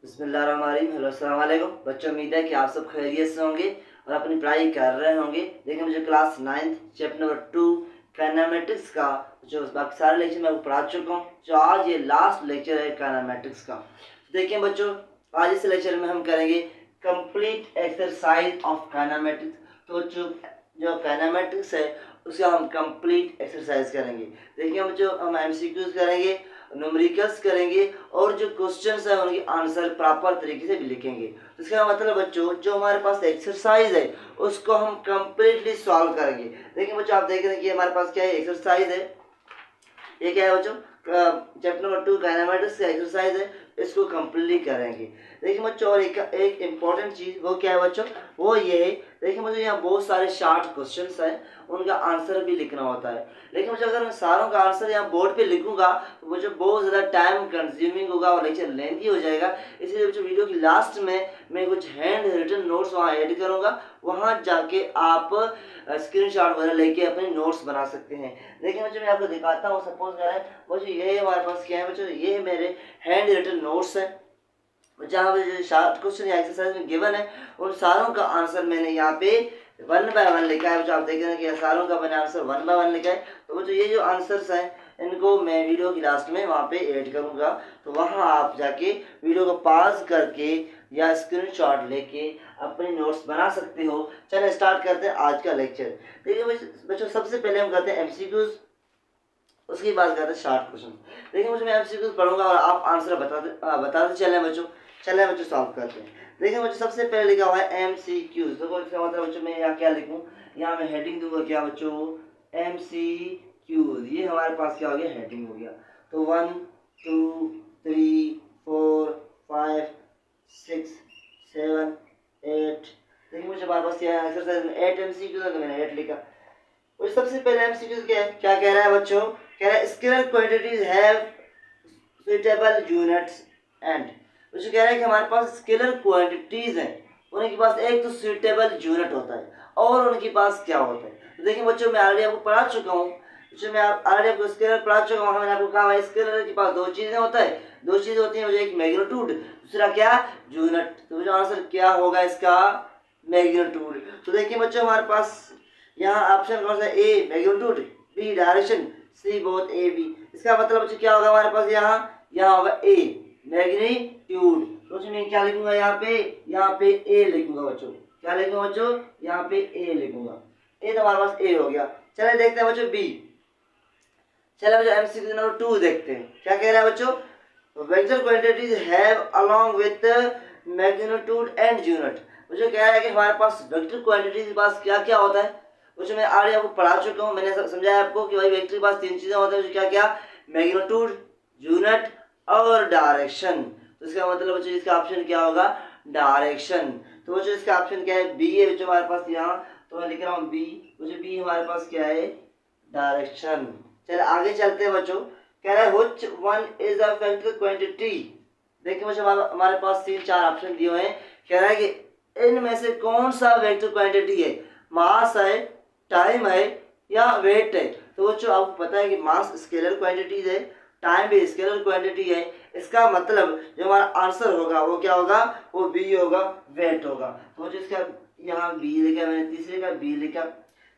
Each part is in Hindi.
बिस्मिल्लाहिर्रहमानिर्रहीम। हेलो अस्सलाम वालेकुम बच्चों, उम्मीद है कि आप सब खैरियत से होंगे और अपनी पढ़ाई कर रहे होंगे। देखिए मुझे क्लास 9 चैप्टर नंबर 2 काइनेमेटिक्स का जो बाकी सारे लेक्चर मैं आपको पढ़ा चुका हूँ। जो आज ये लास्ट लेक्चर है काइनेमेटिक्स का। देखिए बच्चों, आज इस लेक्चर में हम करेंगे कंप्लीट एक्सरसाइज ऑफ काइनेमेटिक्स। तो जो काइनेमेटिक्स है उसका हम कंप्लीट एक्सरसाइज करेंगे। देखिए बच्चों, हम एमसीक्यूज करेंगे, न्यूमेरिकल्स करेंगे और जो क्वेश्चंस है उनके आंसर प्रॉपर तरीके से भी लिखेंगे। तो इसका मतलब बच्चों, जो हमारे पास एक्सरसाइज है उसको हम कंप्लीटली सॉल्व करेंगे। देखिए बच्चों, आप देख रहे हैं कि हमारे पास क्या है, एक्सरसाइज है। ये क्या है बच्चों, चैप्टर नंबर 2 काइनेमेटिक्स का एक्सरसाइज है, इसको कंप्लीटली करेंगे। देखिए बच्चों, और एक इम्पॉर्टेंट चीज वो क्या है बच्चों, वो ये है। देखिए मुझे यहाँ बहुत सारे शॉर्ट क्वेश्चंस हैं, उनका आंसर भी लिखना होता है। लेकिन मुझे अगर मैं सारों का आंसर यहाँ बोर्ड पे लिखूंगा तो मुझे बहुत ज़्यादा टाइम कंज्यूमिंग होगा और लेक्चर लेंथी हो जाएगा। इसलिए बच्चों, वीडियो की लास्ट में मैं कुछ हैंड रिटन नोट्स वहाँ ऐड करूँगा, वहाँ जाके आप स्क्रीनशॉट वगैरह लेके अपने नोट्स बना सकते हैं। देखिए बच्चों, मैं आपको दिखाता हूँ। सपोज करें बच्चों, ये हमारे पास क्या है बच्चों, ये मेरे हैंड रिटन नोट्स है। जहाँ पे जो शॉर्ट क्वेश्चन या एक्सरसाइज में गिवन है उन सारों का आंसर मैंने यहाँ पे 1 बाय 1 लिखा है। बच्चों आप देख रहे हैं कि सारों का मैंने आंसर 1 बाय 1 लिखा है। तो बच्चों, ये जो आंसर्स हैं इनको मैं वीडियो की लास्ट में वहाँ पे ऐड करूँगा, तो वहाँ आप जाके वीडियो को पॉज करके या स्क्रीनशॉट लेके अपने नोट्स बना सकते हो। चलिए स्टार्ट करते हैं आज का लेक्चर। देखिए बच्चों, सबसे पहले हम करते हैं एमसीक्यूज, उसकी बात करते हैं शॉर्ट क्वेश्चन। देखिए मुझे मैं एमसीक्यूज पढ़ूंगा और आप आंसर बताते चलें बच्चों। चलें बच्चों, सॉल्व करते हैं। देखिए बच्चों, सबसे पहले लिखा हुआ है एमसीक्यूज। देखो इसका मतलब बच्चों, मैं यहाँ क्या लिखूँ, यहाँ मैं हेडिंग दूंगा क्या बच्चों, एमसीक्यूज। ये हमारे पास क्या हो गया, हेडिंग हो गया। तो 1 2 3 4 5 6 7 8। देखिए मुझे हमारे पास यहाँ एक्सरसाइज में 8 एमसीक्यूज है, तो मैंने 8 लिखा। और सबसे पहले एमसीक्यूज क्या कह रहा है बच्चों, कह रहा है scalar quantities have suitable units and. बच्चों कह रहा है कि हमारे पास स्केलर क्वांटिटीज हैं, उनके पास एक तो सुटेबल यूनिट होता है और उनके पास क्या होता है। तो देखिए बच्चों, मैं ऑलरेडी आपको पढ़ा चुका हूँ। बच्चों मैं ऑलरेडी आपको स्केलर पढ़ा चुका हूँ। मैंने आपको कहा स्केलर के पास दो चीजें होता है, दो चीजें होती हैं, एक मैग्नीट्यूड, दूसरा क्या, यूनिट। तो जो आंसर क्या होगा इसका, मैग्नीट्यूड। तो देखिए बच्चों, हमारे पास यहाँ ऑप्शन कौन सा, A magnitude, B direction, C both A B. इसका मतलब बच्चों क्या होगा हमारे पास, यहाँ होगा ए मैग्नीट्यूड। तो मैं क्या लिखूंगा यहाँ पे ए लिखूंगा बच्चों। क्या लिखूंगा बच्चों, यहाँ पे ए लिखूंगा। ए तो हमारे पास ए हो गया। चले देखते हैं बच्चों बी। चले बच्चों, एमसीक्यू नंबर 2 देखते हैं क्या कह रहा है बच्चों। Vector quantities have along with magnitude and unit. बच्चों कह रहा है कि हमारे पास वेक्टर क्वांटिटीज के पास क्या क्या होता है। बच्चों मैं ऑलरेडी आपको पढ़ा चुका हूँ, मैंने समझाया आपको कि भाई वेक्टर के पास 3 चीजें होती हैं। क्या क्या, मैग्नीट्यूड, यूनिट और डायरेक्शन। तो इसका मतलब बच्चों इसका ऑप्शन क्या होगा, डायरेक्शन। तो बच्चों इसका ऑप्शन क्या है, बी है बच्चों हमारे पास यहाँ। तो मैं लिख रहा हूँ बी। बच्चों बी हमारे पास क्या है, डायरेक्शन। चलिए आगे चलते हैं बच्चों। कह रहा है which one is a vector quantity. देखिए बच्चों, हमारे पास 3-4 ऑप्शन दिए हुए हैं। कह रहा है कि इनमें से कौन सा वेक्टर क्वांटिटी है, मास है, टाइम है या वेट है। तो बच्चों आपको पता है कि मास स्केलर क्वांटिटीज है, टाइम भी स्केलर क्वांटिटी है। इसका मतलब जो हमारा आंसर होगा वो क्या होगा, वो बी होगा, वेट होगा। तो जो इसका यहाँ बी लिखा, मैंने तीसरे का बी लिखा।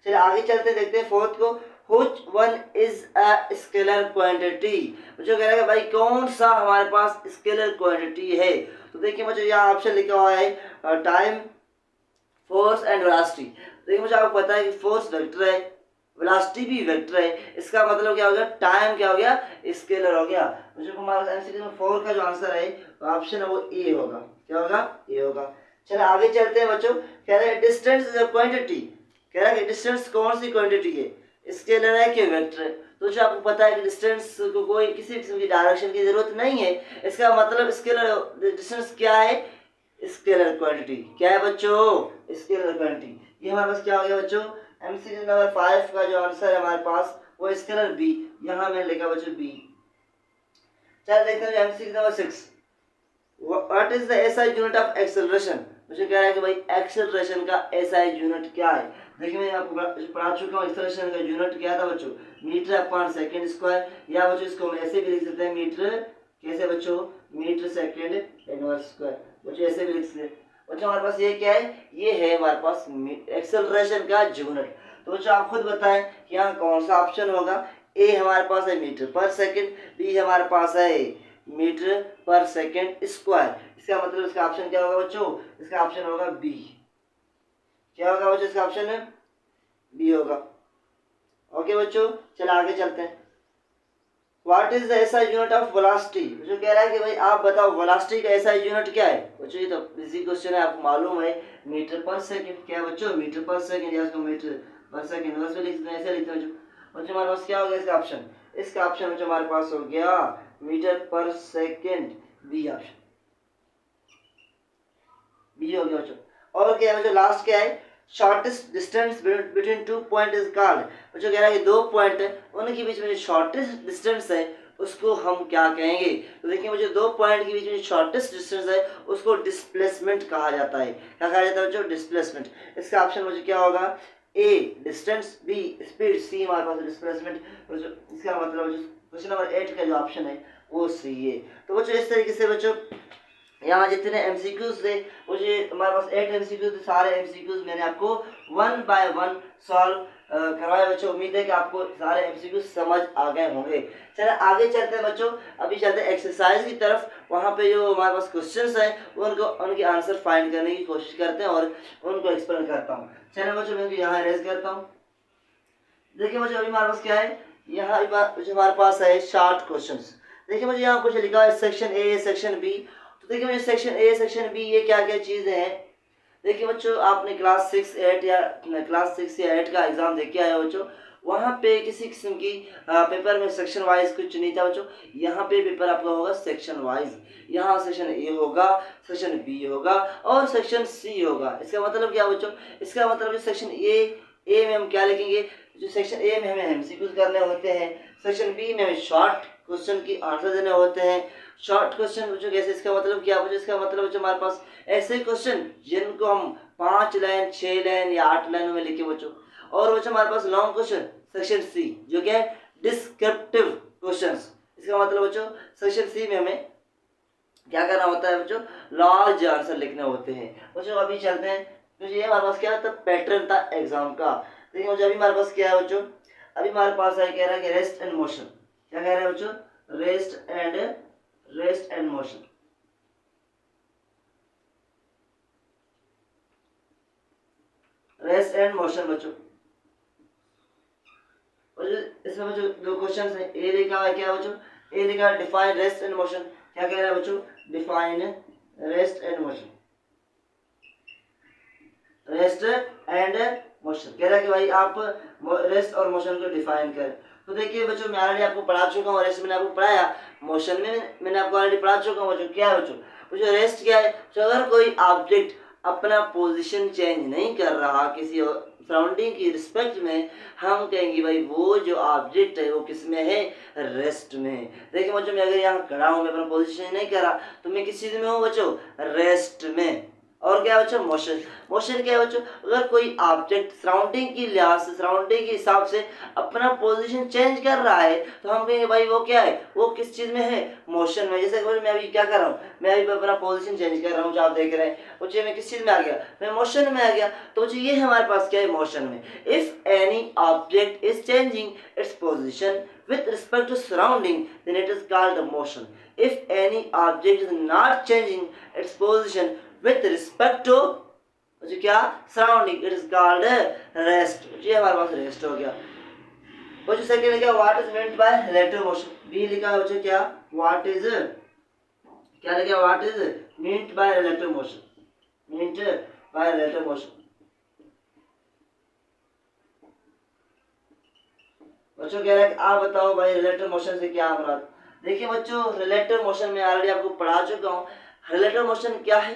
चलिए आगे चलते देखते हैं फोर्थ को। Which one is a scalar quantity। बच्चों कह रहा है भाई कौन सा हमारे पास स्केलर क्वांटिटी है। तो देखिए बच्चों, यहाँ ऑप्शन लिखा हुआ है टाइम, फोर्स एंड वेलोसिटी। देखिए मुझे आपको पता है कि फोर्स वेक्टर है, वेलोसिटी भी वेक्टर है। इसका मतलब क्या हो गया, टाइम क्या हो गया, स्केलर हो गया। मुझे हमारा एमसीक्यू में 4 का जो आंसर है ऑप्शन है वो ए होगा। क्या होगा, ए होगा। चलिए आगे चलते हैं बच्चों। कह रहे हैं डिस्टेंस इज अ क्वांटिटी। कह रहा है कि डिस्टेंस कौन सी क्वांटिटी है, स्केलर है कि वेक्टर है। तो जो आपको पता है कि डिस्टेंस को कोई किसी किस्म की डायरेक्शन की जरूरत नहीं है। इसका मतलब स्केलर डिस्टेंस क्या है, स्केलर क्वांटिटी। क्या है बच्चों, स्केलर क्वांटिटी। ये हमारे पास क्या हो गया बच्चों, एमसीक्यू नंबर 5 का जो आंसर है हमारे पास वो स्केलर बी। यहाँ मैंने लिखा बच्चों बी। चल देखते हैं MCQ number 6। What is the SI unit of acceleration. मुझे कह रहा है कि भाई एक्सेलरेशन का एसआई यूनिट क्या है। देखिए मैं आपको पढ़ा चुका हूँ एक्सेलरेशन का यूनिट क्या था बच्चों, मीटर अपॉन सेकंड स्क्वायर। या बच्चों इसको हम ऐसे भी लिख सकते हैं, मीटर कैसे बच्चों, मीटर सेकेंड इनवर्स स्क्वायर। बच्चों ऐसे भी लिख सकते। बच्चों हमारे पास ये क्या है, ये है हमारे पास एक्सेलरेशन का यूनिट। तो बच्चों आप खुद बताएं यहाँ कौन सा ऑप्शन होगा। ए हमारे पास है मीटर पर सेकेंड, बी हमारे पास है मीटर पर सेकेंड स्क्वायर। इसका मतलब इसका ऑप्शन क्या होगा बच्चों, इसका ऑप्शन होगा बी। क्या होगा बच्चों, इसका ऑप्शन है बी होगा। ओके बच्चों, चलो आगे चलते हैं। What is the SI unit of velocity. जो कह रहा है कि भाई आप बताओ वेलोसिटी का एसआई यूनिट क्या है। बच्चों ये तो इजी क्वेश्चन है, आपको मालूम है मीटर पर सेकंड। क्या है बच्चों, मीटर पर सेकंड, या इसको मीटर पर सेकंड वैसे लिखते हैं, ऐसे लिखते हैं बच्चों। हमारे पास क्या हो गया इसका ऑप्शन, इसका ऑप्शन बच्चों हमारे पास हो गया metre per second, B option, B हो गया बच्चों। और क्या है बच्चों, लास्ट क्या है, shortest distance between two point is called. बच्चों कह रहा है कि दो पॉइंट है उनके बीच में जो शॉर्टेस्ट डिस्टेंस है उसको हम क्या कहेंगे। तो देखिए मुझे दो पॉइंट के बीच में शॉर्टेस्ट डिस्टेंस है उसको डिस्प्लेसमेंट कहा जाता है। क्या कहा जाता है बच्चों, डिस्प्लेसमेंट। इसका ऑप्शन मुझे क्या होगा, ए डिस्टेंस, बी स्पीड, सी हमारे पास डिस्प्लेसमेंट। इसका मतलब क्वेश्चन नंबर 8 का जो ऑप्शन है वो सी है। तो बच्चों इस तरीके से बच्चों यहाँ जितने एमसीक्यूज थे, मुझे हमारे पास 8 एमसीक्यूज थे, सारे एमसीक्यूज मैंने आपको 1 बाय 1 सॉल्व करवाया बच्चों। उम्मीद है कि आपको सारे एमसीक्यूज समझ आ गए होंगे। चलो आगे चलते हैं बच्चों, अभी चलते हैं एक्सरसाइज की तरफ। वहाँ पे जो हमारे पास क्वेश्चंस हैं उनको उनके आंसर फाइंड करने की कोशिश करते हैं और उनको एक्सप्लेन करता हूँ। चलो बच्चों मैं उनको यहाँ अरेंज करता हूँ। देखिए बच्चों अभी हमारे पास क्या है, यहाँ हमारे पास है शॉर्ट क्वेश्चन। देखिए मुझे यहाँ कुछ लिखा है सेक्शन ए सेक्शन बी। तो देखिए मुझे सेक्शन ए सेक्शन बी ये क्या क्या चीज़ें हैं। देखिए बच्चों आपने क्लास 6 8 या क्लास 6 या 8 का एग्जाम देख के आए हो बच्चों, वहाँ पे किसी किस्म की पेपर में सेक्शन वाइज कुछ नहीं था बच्चों। यहाँ पे पेपर आपका होगा सेक्शन वाइज। यहाँ सेक्शन ए होगा, सेक्शन बी होगा और सेक्शन सी होगा। इसका मतलब क्या बच्चों, इसका मतलब सेक्शन ए में हम क्या लिखेंगे, जो सेक्शन ए में हमें एमसीक्यूज करने होते हैं, सेक्शन बी में हमें शॉर्ट क्वेश्चन की आंसर देने होते हैं। शॉर्ट क्वेश्चन बच्चों कैसे, इसका मतलब क्या बच्चों, इसका मतलब बच्चों हमारे पास ऐसे क्वेश्चन जिनको हम 5 लाइन 6 लाइन या 8 लाइनों में लिखे बच्चों। और बच्चों हमारे पास लॉन्ग क्वेश्चन सेक्शन सी जो क्या है डिस्क्रिप्टिव क्वेश्चंस। इसका मतलब बच्चों सेक्शन सी में हमें क्या करना होता है बच्चों, लार्ज आंसर लिखने होते हैं बच्चों। अभी चलते हैं, तो ये हमारे पास क्या था, पैटर्न था एग्जाम का। देखिए मुझे अभी हमारे पास क्या है बच्चों, अभी हमारे पास है कह रहा है कि रेस्ट एंड मोशन। क्या कह रहा है बच्चों, rest and motion. Rest and motion बच्चों, इसमें बच्चों दो क्वेश्चन है। ए लिखा है क्या बच्चों, ए लिखा है डिफाइन रेस्ट एंड मोशन। क्या कह रहा है बच्चों, define rest and motion, rest and motion. कह रहा है कि भाई आप रेस्ट और मोशन को डिफाइन करें। तो देखिए बच्चों मैं ऑलरेडी आपको पढ़ा चुका हूँ, रेस्ट मैंने आपको पढ़ाया, मोशन में मैंने आपको ऑलरेडी पढ़ा चुका हूँ बच्चों। क्या है बच्चों रेस्ट क्या है, तो अगर कोई ऑब्जेक्ट अपना पोजीशन चेंज नहीं कर रहा किसी सराउंडिंग की रिस्पेक्ट में, हम कहेंगे भाई वो जो ऑब्जेक्ट है वो किस में है, रेस्ट में। देखिए बच्चों मैं अगर यहाँ खड़ा हूँ, मैं अपना पोजीशन नहीं कर रहा, तो मैं किस चीज़ में हूँ बच्चों, रेस्ट में। और क्या है बच्चों, मोशन। मोशन क्या है बच्चों, अगर कोई ऑब्जेक्ट सराउंडिंग की लिहाज से, सराउंडिंग के हिसाब से अपना पोजीशन चेंज कर रहा है, तो हम कहेंगे भाई वो क्या है, वो किस चीज़ में है, मोशन में। जैसे मैं अभी क्या कर रहा हूँ, मैं अभी अपना पोजीशन चेंज कर रहा हूँ, जो आप देख रहे हैं बच्चे, मैं किस चीज़ में आ गया, मैं मोशन में आ गया। तो बच्चे ये हमारे पास क्या है, मोशन में। If any object is changing its position with respect to surrounding, then it is called motion. If any object is not changing its position with respect to जो क्या surrounding, it is called rest. ये हमारे पास रेस्ट हो गया। बच्चों सेकंड है क्या, what is meant by relative motion. B लिखा है बच्चों क्या, व्हाट इज, क्या लिखा, what is meant by relative motion, meant by relative motion. बच्चों कह रहा है कि आप बताओ भाई रिलेटिव मोशन से क्या मुराद। देखिए बच्चों रिलेटिव मोशन में ऑलरेडी आपको पढ़ा चुका हूँ, रिलेटिव मोशन क्या है।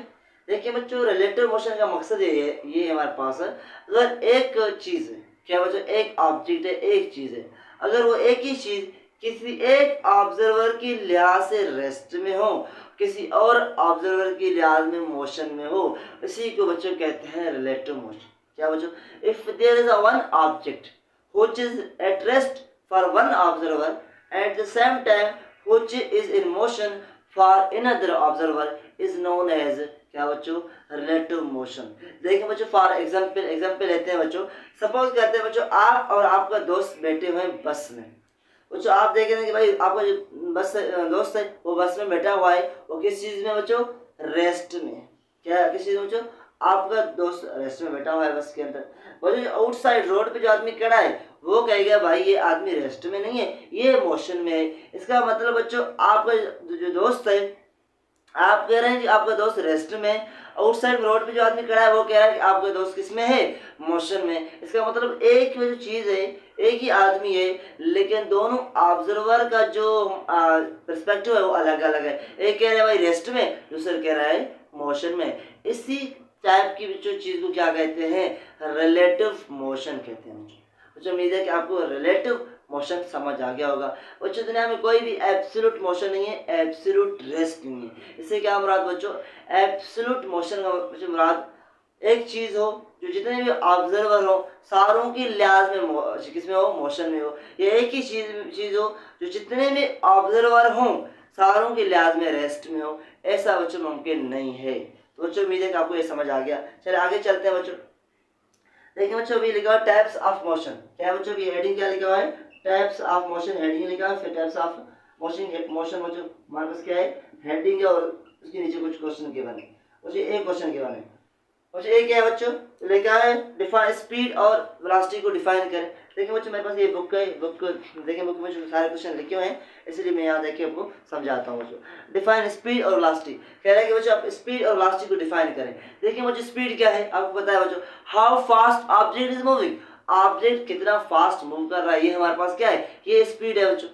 देखिए बच्चों रिलेटिव मोशन का मकसद ये हमारे पास है, अगर एक चीज़ है, क्या बच्चों एक ऑब्जेक्ट है, एक चीज़ है, अगर वो एक ही चीज़ किसी एक ऑब्जर्वर की लिहाज से रेस्ट में हो, किसी और ऑब्जर्वर की लिहाज में मोशन में हो, इसी को बच्चों कहते हैं रिलेटिव मोशन। क्या बच्चों, if there is a one object which is at rest for one observer at the same time which is in motion for another observer is known as क्या बच्चों, रिलेटिव मोशन। देखिए बच्चों, फॉर एग्जाम्पल लेते हैं बच्चों। सपोज करते हैं बच्चों, आप और आपका दोस्त बैठे हुए हैं बस में। बच्चों आप देख रहे हैं कि भाई आपका जो बस दोस्त है वो बस में बैठा हुआ है, वो किस चीज में बच्चों, रेस्ट में। क्या किस चीज में बच्चों, आपका दोस्त रेस्ट में बैठा हुआ है बस के अंदर। बच्चों आउटसाइड रोड पे जो आदमी खड़ा है वो कहेगा भाई ये आदमी रेस्ट में नहीं है, ये मोशन में है। इसका मतलब बच्चों आपका जो दोस्त है, आप कह रहे हैं कि आपका दोस्त रेस्ट में, आउटसाइड रोड पे जो आदमी खड़ा है वो कह रहा है कि आपका दोस्त किस में है, मोशन में। इसका मतलब एक जो चीज है, एक ही आदमी है, लेकिन दोनों ऑब्जर्वर का जो पर्सपेक्टिव है वो अलग अलग है। एक कह रहा है भाई रेस्ट में, दूसरा कह रहा है मोशन में। इसी टाइप की जो चीज को क्या कहते हैं, रिलेटिव मोशन कहते हैं। मुझे उम्मीद है कि आपको रिलेटिव मोशन समझ आ गया होगा। बच्चों दुनिया में कोई भी एब्सोल्यूट मोशन नहीं है, एब्सोल्यूट रेस्ट नहीं है। इससे क्या मुराद बच्चों, एब्सोल्यूट मोशन का मुराद एक चीज हो जो जितने भी ऑब्जर्वर हो सारों की लिहाज में किसमें हो, मोशन में हो। या एक ही चीज हो जो जितने भी ऑब्जर्वर हो सारों की लिहाज में रेस्ट में हो। ऐसा बच्चों मुमकिन नहीं है। तो बच्चों उम्मीद है कि आपको ये समझ आ गया। चलिए आगे चलते हैं बच्चों। देखिए बच्चों अभी लिखा हुआ टाइप्स ऑफ मोशन। क्या बच्चों की हेडिंग क्या लिखा हुआ है, टाइप्स ऑफ मोशन हेडिंग लिखा है। फिर टाइप्स ऑफ मोशन बच्चों हमारे पास क्या है, हेडिंग है, और उसके नीचे कुछ क्वेश्चन के बने। बच्चों एक क्वेश्चन के बने। बच्चों एक क्या है बच्चों, लिखा है डिफाइन स्पीड और वेलोसिटी को डिफाइन करें। देखिए बच्चों मेरे पास ये बुक है, बुक देखिए बुक में सारे क्वेश्चन लिखे हुए हैं, इसलिए मैं यहाँ देखिए आपको समझाता हूँ। बच्चों डिफाइन स्पीड और वेलोसिटी कह रहा है कि बच्चों आप स्पीड और वेलोसिटी को डिफाइन करें। देखिए बच्चों स्पीड क्या है आपको पता है बच्चों, how fast object is moving. Object कितना फास्ट मूव कर रहा है, ये हमारे पास क्या है, ये स्पीड है बच्चों।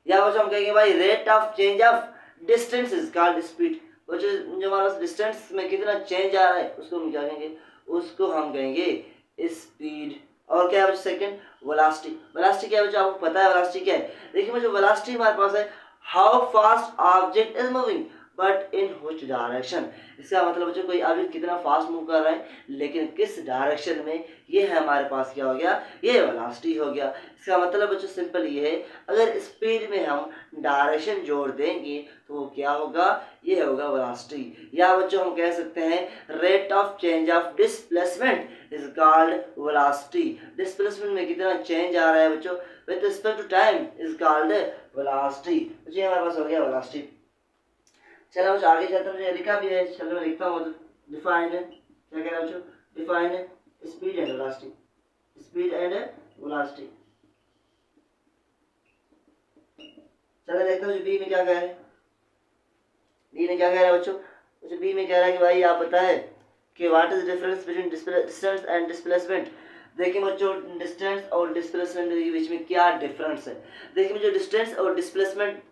या बच्चों हम कहेंगे भाई rate of change of distance is called speed. बच्चों जो हमारे पास डिस्टेंस में कितना चेंज आ रहा है उसको हम क्या कहेंगे, उसको हम कहेंगे स्पीड। और क्या है बच्चों सेकंड, वेलोसिटी। वेलोसिटी क्या है बच्चों, आपको पता है वेलोसिटी क्या है। देखिए बच्चों वेलोसिटी हमारे पास है how fast object is moving but in which direction. इसका मतलब बच्चों कोई ऑब्जेक्ट कितना फास्ट मूव कर रहा है लेकिन किस डायरेक्शन में, ये है हमारे पास क्या हो गया, ये वेलोसिटी हो गया। इसका मतलब बच्चों सिंपल ये है, अगर स्पीड में हम डायरेक्शन जोड़ देंगे तो वो क्या होगा, ये होगा वेलोसिटी। या बच्चों हम कह सकते हैं rate of change of displacement is called velocity. Displacement में कितना चेंज आ रहा है बच्चों with respect to time is called velocity. ये हमारे पास हो गया वेलोसिटी। चलो बच्चों आगे चलते हैं, मुझे लिखा भी है, चलो मैं लिखता हूँ। डिफाइन क्या कह रहा है बच्चों, define speed and velocity, speed and velocity. चलो देखते हैं बी में क्या कह रहा है। बी में क्या कह रहा है बच्चों, बी में कह रहा है कि भाई आप पता है कि what is difference between distance and displacement. देखिए बच्चों डिस्टेंस और डिस्प्लेसमेंट के बीच में क्या डिफरेंस है। देखिए बच्चों डिस्टेंस और डिस्प्लेसमेंट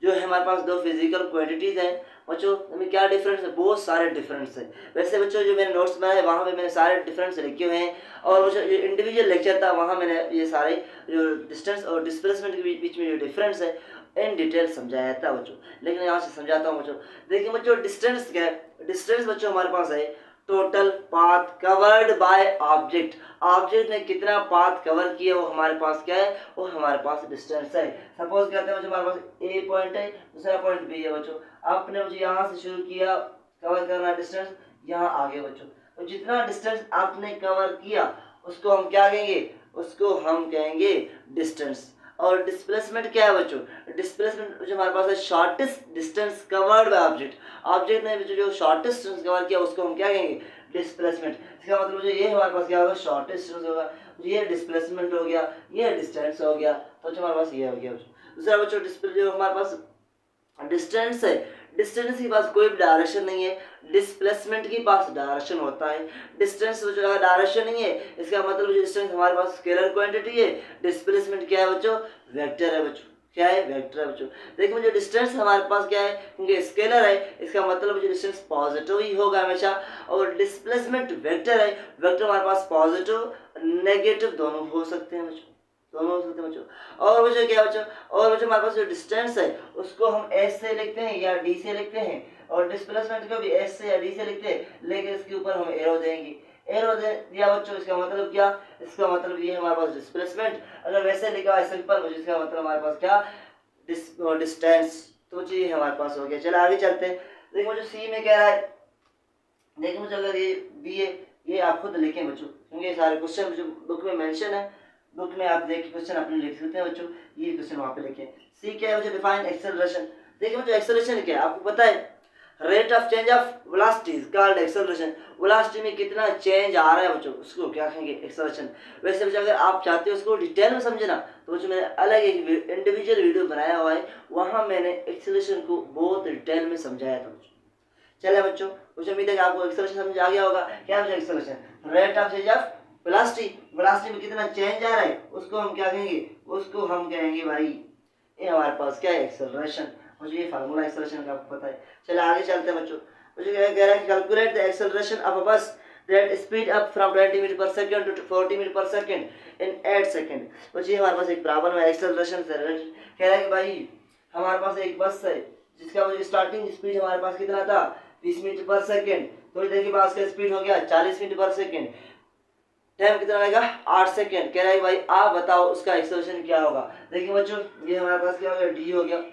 जो है हमारे पास दो फिजिकल क्वांटिटीज हैं बच्चों, में क्या डिफरेंस है, बहुत सारे डिफरेंस है। वैसे बच्चों जो मैंने नोट्स बनाए वहाँ पे मैंने सारे डिफरेंस लिखे हुए हैं, और बच्चों जो इंडिविजुअल लेक्चर था वहाँ मैंने ये सारे जो डिस्टेंस और डिस्प्लेसमेंट के बीच में जो डिफरेंस है इन डिटेल समझाया था बच्चों। लेकिन यहाँ से समझाता हूँ बच्चों। देखिए बच्चों डिस्टेंस क्या है, डिस्टेंस बच्चों हमारे पास है total path covered by object. Object ने कितना पाथ कवर किया वो हमारे पास क्या है, वो हमारे पास डिस्टेंस है। सपोज कहते हैं बच्चों हमारे पास ए पॉइंट है, दूसरा पॉइंट बी है बच्चों। आपने मुझे यहाँ से शुरू किया कवर करना डिस्टेंस, यहाँ आगे बच्चों तो जितना डिस्टेंस आपने कवर किया उसको हम क्या कहेंगे, उसको हम कहेंगे डिस्टेंस। और डिस्प्लेसमेंट क्या है बच्चों, डिस्प्लेसमेंट जो हमारे पास है shortest distance covered by object. Object ने जो शॉर्टेस्ट डिस्टेंस कवर किया उसको हम क्या कहेंगे, डिस्प्लेसमेंट। इसका मतलब जो ये हमारे पास क्या होगा, शॉर्टेस्ट डिस्टेंस होगा, ये डिस्प्लेसमेंट हो गया, ये डिस्टेंस हो गया, तो जो हमारे पास ये हो गया बच्चों। दूसरा बच्चों डिस्प्ले जो हमारे पास डिस्टेंस है, डिस्टेंस के पास कोई भी डायरेक्शन नहीं है, डिस्प्लेसमेंट के पास डायरेक्शन होता है। डिस्टेंस जो है डायरेक्शन नहीं है, इसका मतलब जो डिस्टेंस हमारे पास स्केलर क्वांटिटी है, डिस्प्लेसमेंट क्या है बच्चों, वेक्टर है बच्चों। क्या है, वेक्टर है बच्चों। देखिए जो डिस्टेंस हमारे पास क्या है, क्योंकि स्केलर है इसका मतलब जो डिस्टेंस पॉजिटिव ही होगा हमेशा, और डिस्प्लेसमेंट वेक्टर है, वेक्टर हमारे पास पॉजिटिव नेगेटिव दोनों हो सकते हैं बच्चों, दोनों हो सकते हैं बच्चों। और बच्चों क्या बच्चों, और बच्चों हमारे पास जो डिस्टेंस है उसको हम एस से लिखते हैं या डी से लिखते हैं, और डिस्प्लेसमेंट को भी एस से या डी से लिखते हैं, लेकिन इसके ऊपर हम एरो देंगे। एरो दे दिया बच्चों, इसका मतलब क्या, इसका मतलब ये हमारे पास डिस्प्लेसमेंट। अगर वैसे लिखा है सिंपल, इसका मतलब हमारे पास क्या डिस्टेंस। तो ये हमारे पास हो गया। चलो आगे चलते हैं। देखो जो सी में कह रहा है, देखो मुझे अगर ये बी है, ये आप खुद लिखें बच्चों, क्योंकि ये सारे क्वेश्चन जो बुक में मेंशन है, बुक में आप देख के क्वेश्चन अपने लिख सकते हैं बच्चों। ये क्वेश्चन वहाँ पे लिखें। सी क्या है बच्चों? Define acceleration. देखिए बच्चों एक्सेलरेशन क्या है आपको पता है? Rate of change of velocity is called acceleration. Velocity में कितना चेंज आ रहा है बच्चों, उसको क्या कहेंगे? एक्सेलरेशन। वैसे बच्चों अगर आप चाहते हो उसको डिटेल में समझना, तो बच्चों मैंने अलग एक इंडिविजुअल वीडियो बनाया हुआ है, वहाँ मैंने एक्सेलरेशन को बहुत डिटेल में समझाया था बच्चों। चले बच्चों, मुझे उम्मीद है कि आपको एक्सेलरेशन समझ आ गया होगा। क्या है acceleration? Rate of change of velocity. Velocity में कितना चेंज आ रहा है उसको हम क्या कहेंगे? उसको हम कहेंगे भाई, ये हमारे पास क्या है? एक्सेलरेशन। मुझे ये फार्मूला एक्सेलरेशन का आपको पता है। चलिए आगे चलते हैं बच्चों। मुझे क्या कह रहा है कि calculate the acceleration of a bus that speed up from 20 metre per second to 40 metre per second in 8 second. मुझे हमारे पास एक प्रॉब्लम है एक्सेलरेशन से रिलेटेड। कह रहा है कि भाई हमारे पास एक बस है जिसका मुझे स्टार्टिंग स्पीड हमारे पास कितना था? 20 मीटर पर सेकंड। थोड़ी देर के बाद उसका स्पीड हो गया 40 मीटर पर सेकंड। टाइम कितना लगेगा? 8 सेकंड। कह रहा है भाई आप बताओ उसका एक्सेलरेशन क्या होगा। देखिए बच्चों ये हमारे पास क्या हो गया? डी हो गया।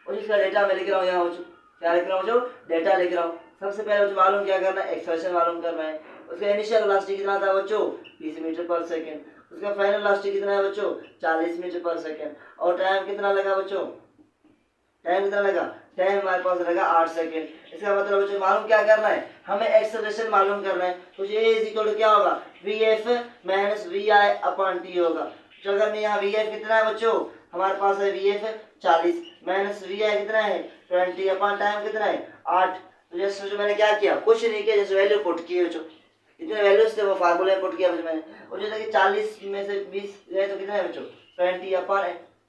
और इसका डेटा मैं लिख रहा हूँ यहाँ बच्चों। क्या लिख रहा हूँ बच्चों? डेटा लिख रहा हूँ। सबसे पहले बच्चों मालूम क्या करना है? एक्सेलरेशन मालूम करना है। उसका इनिशियल वेलोसिटी कितना था बच्चों? 20 मीटर पर सेकंड। उसका फाइनल वेलोसिटी कितना है बच्चों? 40 मीटर पर सेकंड। और टाइम कितना लगा बच्चों? टाइम कितना लगा? टाइम हमारे पास लगा 8 सेकंड। इसका मतलब बच्चों मालूम क्या करना है? हमें एक्सेलरेशन मालूम करना है। तो ये इज इक्वल टू क्या होगा? VF minus VI upon T होगा। तो अगर मैं यहाँ वीएफ कितना है बच्चों? हमारे पास है वीएफ 40 माइनस वीआई कितना है? 20 अपॉन टाइम कितना है? 8। तो जैसे जो मैंने क्या किया, कुछ नहीं किया, जैसे वैल्यू पुट की बच्चों, इतने वैल्यूज थे वो फार्मूले में पुट किया बच्चों मैंने। और जैसे कि 40 में से 20 गए तो कितना है बच्चों? 20 अपॉन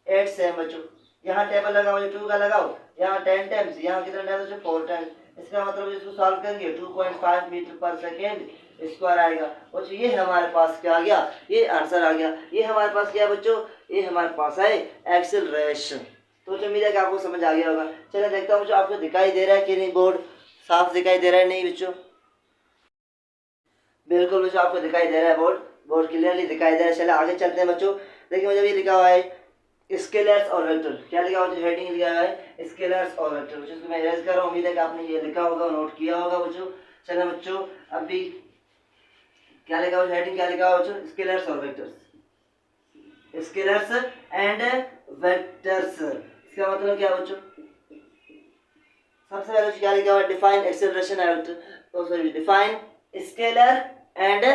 8 से बच्चों। यहाँ टेबल लगाओ, 2 का लगाओ, यहाँ 10 टाइम्स, यहाँ कितना टाइम्स? 4 टाइम्स। इसका मतलब इसको सॉल्व करेंगे 2.5 मीटर पर सेकेंड स्क्वायर आएगा। और ये हमारे पास क्या आ गया? ये आंसर आ गया। ये हमारे पास क्या है बच्चों? ये हमारे पास है एक्सेलरेशन। तो उम्मीद है कि आपको समझ आ गया होगा। चलिए देखता हूँ बच्चों आपको दिखाई दे रहा है कि नहीं, बोर्ड साफ दिखाई दे रहा है नहीं बच्चों? बिल्कुल बच्चों आपको दिखाई दे रहा है, बोर्ड क्लियरली दिखाई दे रहा है। चलिए आगे चलते हैं बच्चों। देखिए मुझे ये लिखा हुआ है स्केलर्स और वेक्टर। क्या लिखा हुआ है? हेडिंग लिखा हुआ है स्केलर्स और वेक्टर। बच्चों मैं इरेज कर रहा हूँ, उम्मीद है कि आपने ये लिखा होगा, नोट किया होगा बच्चों। चलिए बच्चों अभी क्या लिखा हुआ? हेडिंग क्या लिखा हुआ बच्चों? स्केलर्स और वेक्टर्स। Scalars and vectors. इसका मतलब क्या बच्चों? सबसे पहले क्या लिखा हुआ है? Define acceleration and vector. तो sorry, define scalar and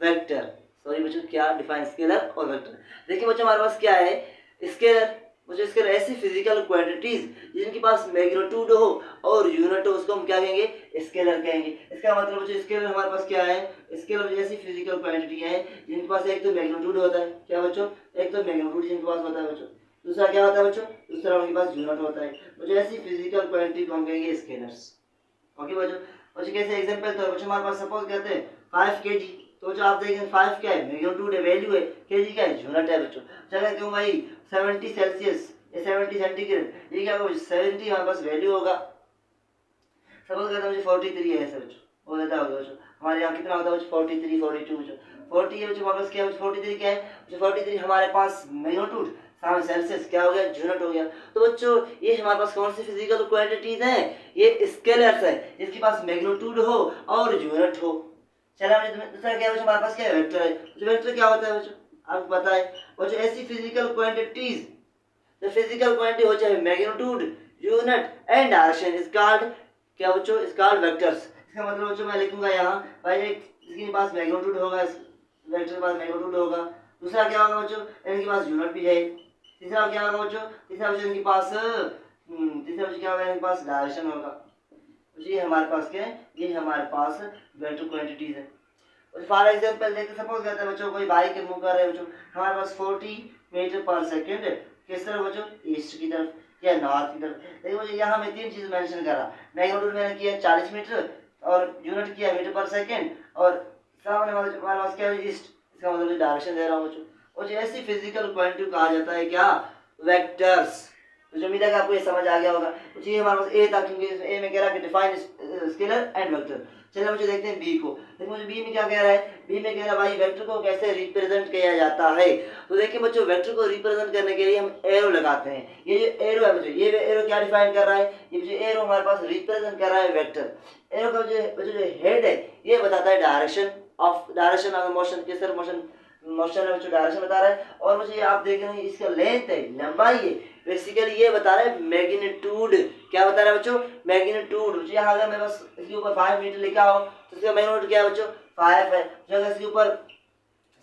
vector. Sorry बच्चों, क्या? डिफाइन स्केलर और वेक्टर। देखिए बच्चों हमारे पास क्या है? स्केलर बच्चों, स्केलर ऐसी फिजिकल क्वांटिटीज जिनके पास मैग्नीट्यूड हो और यूनिट हो, उसको हम क्या कहेंगे? स्केलर कहेंगे। इसका मतलब बच्चों स्केलर हमारे पास क्या है? स्केलर ऐसी फिजिकल क्वांटिटी है जिनके पास एक तो मैग्नीट्यूड होता है। क्या बच्चों? एक तो मैग्नीट्यूड जिनके पास होता है बच्चों। दूसरा क्या होता है बच्चों? दूसरा उनके पास यूनिट होता है। बच्चों ऐसी फिजिकल क्वांटिटी को हम कहेंगे स्केलर्स। ओके बच्चों। बच्चों कैसे एग्जांपल? तो बच्चों हमारे पास सपोज कहते हैं 5 kg। तो जो आप देखें 5 क्या है? मैग्नीट्यूड है, वैल्यू है। केजी क्या है? यूनिट है बच्चों। चलो क्यों भाई 70 सेल्सियस, ये 70 सेंटीग्रेड, ये क्या होगा? 70 हमारे पास वैल्यू होगा। सपोज कहते हैं मुझे 43 है ऐसे बच्चों, वो देता होगा बच्चों। हमारे यहाँ कितना होता है बच्चों? 43 42 बच्चों। 40 है बच्चों हमारे पास। क्या है 43 क्या है? 43 हमारे पास मैग्नीट्यूड, सामने सेल्सियस क्या हो गया? यूनिट हो गया। तो बच्चों ये हमारे पास कौन सी फिजिकल क्वांटिटीज हैं? ये स्केलर्स है जिसके पास मैग्नीट्यूड हो और यूनिट हो। चलो दूसरा क्या है बच्चों? हमारे पास क्या है? वेक्टर है। जो वेक्टर क्या होता है बच्चों? आपको पता है बच्चों, ऐसी फिजिकल क्वांटिटीज, जो फिजिकल क्वांटिटी हो चाहे magnitude, unit and direction is called क्या बच्चों? Is called vectors. इसका मतलब बच्चों मैं लिखूंगा यहाँ भाई, एक इसके पास मैग्नीट्यूड होगा, इस वेक्टर के पास मैग्नीट्यूड होगा। दूसरा क्या होगा बच्चों? इनके पास यूनिट भी है। तीसरा क्या होगा बच्चों? तीसरा बच्चों इनके पास तीसरा बच्चों क्या होगा? इनके पास डायरेक्शन होगा। ये हमारे पास क्या है? ये हमारे पास वेक्टर क्वांटिटीज है। फॉर एग्जांपल देखते सपोज करते हैं बच्चों, कोई बाइक मूव कर रहे हैं बच्चों, हमारे पास 40 मीटर पर सेकंड किस तरफ बच्चों? ईस्ट की तरफ या नॉर्थ की तरफ। देखिए मुझे यहाँ मैं 3 चीज मेंशन करा। मैग्नीट्यूड मैंने किया 40 मीटर और यूनिट किया मीटर पर सेकंड, और सामने हमारे पास क्या है? ईस्ट। इसका मतलब डायरेक्शन दे रहा हूँ बच्चों। और ऐसी फिजिकल क्वांटिटी कहा जाता है क्या? वेक्टर्स। तो जो उम्मीद है कि आपको ये समझ आ गया होगा। तो ये हमारे पास ए था, क्योंकि ए में कह रहा है कि डिफाइन स्केलर एंड वेक्टर। चलिए मुझे देखते हैं बी को। देखो मुझे बी में क्या कह रहा है, बी में कह रहा है भाई वेक्टर को कैसे रिप्रेजेंट किया जाता है। तो देखिए बच्चों, वेक्टर को रिप्रेजेंट करने के लिए हम एरो लगाते हैं। ये जो एरो है बच्चों, ये एरो क्या डिफाइन कर रहा है, ये जो एरो हमारे पास रिप्रेजेंट कर रहा है वेक्टर। एरो का जो हेड है ये बताता है डायरेक्शन ऑफ मोशन, किस तरह मोशन है बच्चों, डायरेक्शन बता रहा है। और मुझे आप देख रहे हैं इसका लेंथ है, लंबाई है, बेसिकली ये बता रहा है मैग्नीट्यूड। क्या बता रहा है बच्चों, मैग्नीट्यूड। मुझे यहाँ अगर मेरे पास इसके ऊपर 5 मीटर लिखा हो तो इसका मैग्नीट्यूड क्या है बच्चों, 5 है। जो अगर इसके ऊपर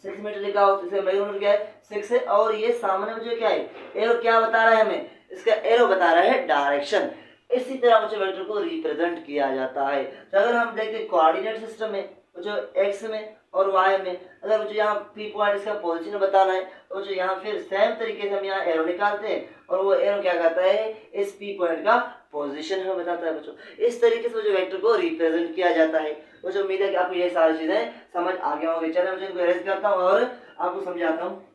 6 मीटर लिखा हो तो इसका मैग्नीट्यूड क्या है, 6 है। और ये सामने मुझे क्या है, एरो क्या बता रहा है हमें, इसका एरो बता रहा है डायरेक्शन। इसी तरह मुझे वेक्टर को रिप्रेजेंट किया जाता है। तो अगर हम देखते कोऑर्डिनेट सिस्टम में जो एक्स में और वाई में, अगर मुझे यहाँ पी पॉइंट इसका पोजीशन बताना है तो मुझे यहाँ फिर सेम तरीके से हम यहाँ एरो निकालते हैं और वो एरो क्या करता है, इस पी पॉइंट का पोजीशन हमें बताता है बच्चों। इस तरीके से जो वेक्टर को रिप्रेजेंट किया जाता है। मुझे उम्मीद है कि आपको ये सारी चीजें समझ आ गया होंगे। चलिए मुझे इनको अरेंज करता हूँ और आपको समझाता हूँ।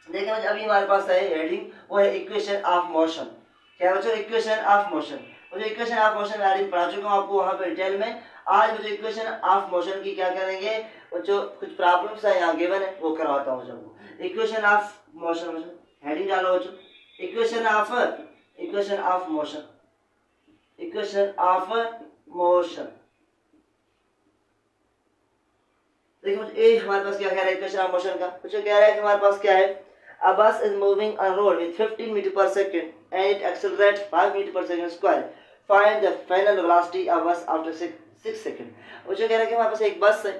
देखिए अभी हमारे पास है हेडिंग, वो है इक्वेशन ऑफ मोशन। क्या बच्चों, इक्वेशन ऑफ मोशन। मुझे इक्वेशन ऑफ मोशन मैं ऑलरेडी पढ़ा चुका हूँ आपको वहाँ पे डिटेल में। आज मुझे इक्वेशन ऑफ मोशन की क्या करेंगे, जो कुछ प्रॉब्लम्स है यहाँ गिवन है वो करवाता हूँ सबको। इक्वेशन ऑफ मोशन, हेडिंग डालो बच्चों, equation of motion, equation of motion. देखिए मुझे ए हमारे पास क्या कह रहा है इक्वेशन ऑफ मोशन का, कुछ कह रहा है कि हमारे पास क्या है, a bus is moving on road with 15 meter per second and it accelerates 5 meter per second square. Find the final velocity of bus after 6 seconds. मुझे कह रहा है कि हमारे पास एक बस है